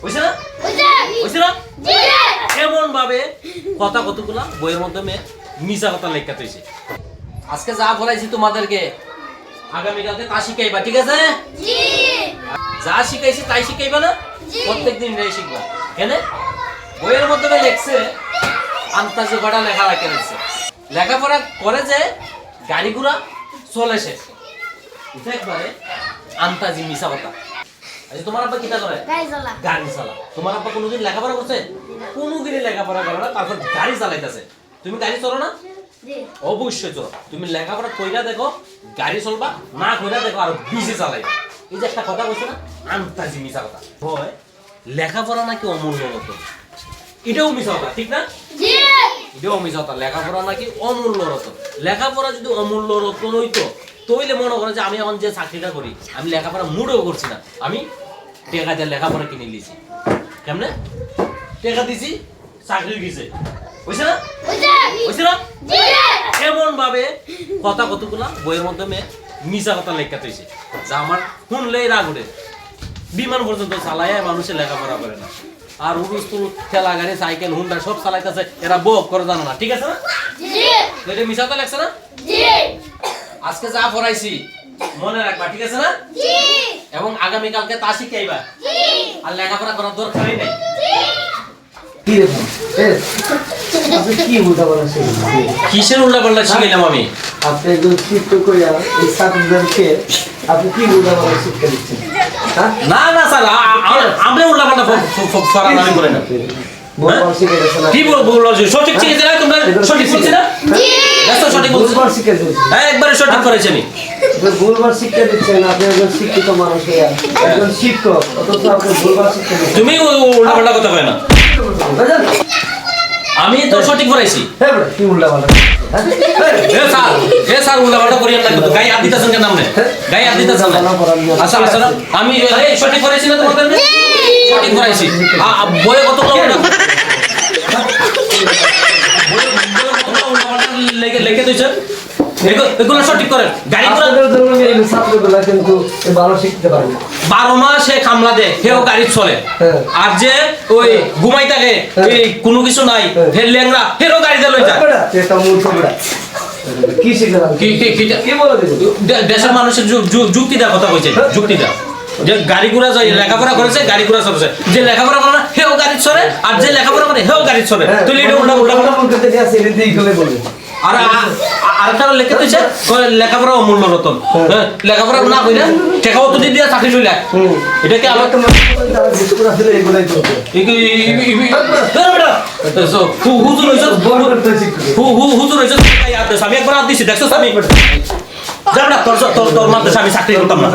বুঝছ না? বুঝছ না? এমন ভাবে কথা কতগুলা বইয়ের মাধ্যমে মিছা কথা লেখা হইছে। আজকে যা পড়াইছি তোমাদেরকে আগামীকালকে তা শিখাইবা, ঠিক আছে? জি। যা শিখাইছি তাই শিখাইবা না? প্রত্যেকদিন এটাই শিখবা। কেন? বইয়ের মাধ্যমে লেখছে আন্তাজে বড়া লেখা রাখছে। লেখাপড়া করে যে গাড়ি ঘোড়া চলে সে। এটা একবারে আন্তাজি মিছা কথা। আচ্ছা তোমার আব্বা কিটা করে? গাড়ি চালা। তোমার আব্বা কোনোদিন লেখাপড়া করছে? কোনোদিনই লেখাপড়া করে না, তারপর গাড়ি চালাইতেছে। তুমি গাড়ি চলো না? অবশ্যই চলো। তুমি লেখাপড়া কইরা দেখো গাড়ি চলবা, না কইরা দেখো আর বেশি চালাইবা। এই যে একটা কথা বলছো না, আন্তাজি মিছা কথা। হয় লেখাপড়া নাকি অমূল্য রতন, এটাও মিছা কথা, ঠিক না? এটাও মিছা কথা। লেখাপড়া নাকি অমূল্য রতন। লেখাপড়া যদি অমূল্য রতন হইতো তইলে মনে করে যে আমি এখন যে চাকরিটা করি আমি লেখাপড়া মুডেও করছি না, আমি টাকা দিয়ে লেখাপড়া কিনে নিয়েছি। কেমনে টাকা দিছি চাকরি দিছে, বুঝছে না? বুঝছে না? এমন ভাবে কথা কতগুলা বইয়ের মাধ্যমে মিছা কথা লেখা হইছে যা আমার শুনলেই রাগ উঠে। বিমান পর্যন্ত চালায় মানুষের লেখাপড়া করে না, আর উড়ুস্তুল ঠেলা গাড়ি সাইকেল হুন্ডা সব চালাইতেছে, এরা বক করে জানো না, ঠিক আছে না? এটা মিছা কথা লেখছে না? আজকে যা পড়াইছি মনে রাখবা, ঠিক আছে না? এবং আগামীকালকে তা শিখাইবা। আর লেখাপড়া করার দরকারই নাই। কিসের উল্টাপাল্টা শিখাইলাম আমি? আপনি একজন শিক্ষক কইয়া এই ছাত্রদেরকে আপনি কি উল্টাপাল্টা শিক্ষা দিচ্ছেন? না না স্যার, আমরা উল্টাপাল্টা ফরান আমি বলি না। কি বলবো? সঠিক শিখেছি না? তোমরা সঠিক বলছি না? সঠিক বলছি, হ্যাঁ একবারে সঠিক করেছি আমি। ভুলবার শিক্ষা দিচ্ছেন, আপনি একজন শিক্ষিত মানুষ হইয়া একজন শিক্ষক, অথচ আপনি ভুলবার শিক্ষা দিচ্ছেন। তুমি উল্টাপাল্টা কথা কয় না, আমি তো সঠিক পড়াইছি। কি উল্টাপাল্টা? স্যার উল্টাপাল্টা করিয়েন না কিন্তু, গায়ে হাত দিতেছেন কেন? নামনে গায়ে হাত দিতেছেন না। আচ্ছা আচ্ছা, আমি সঠিক পড়াইছি না তোমাদের? সঠিক পড়াইছি। বইয়ে কতগুলো লেখে দিয়েছেন, এগুলো সঠিক করেন। গাড়ি ছাত্রগুলা কিন্তু ভালো শিখতে পারে না। 12 মাস সে কামলা দেয়, সেও গাড়ি চলে। আর যে ওই ঘুমাই থাকে কোনো কিছু নাই, ফের ল্যাংরা ফেরও গাড়িতে লই যায়। দেশের মানুষের যুক্তিটা কথা কইছে, যুক্তিটা যে গাড়ি ঘোড়া যায়, লেখাপড়া করেছে গাড়ি ঘোড়া চলছে, যে লেখাপড়া করে না সেও গাড়ি চলে, আর যে লেখাপড়া করে সেও গাড়ি চলে। তুই এটা উল্টা উল্টা আর আরেকটা লেখা দিয়েছে লেখাপড়া অমূল্য রতন। লেখাপড়া না কইরা টাকাও তো দিয়ে চাকরি চলে, এটা কি আমার হুজুর হয়েছে? আমি একবার হাত দিচ্ছি, দেখছো আমি যাবো না তোর মাধ্যমে আমি চাকরি করতাম না।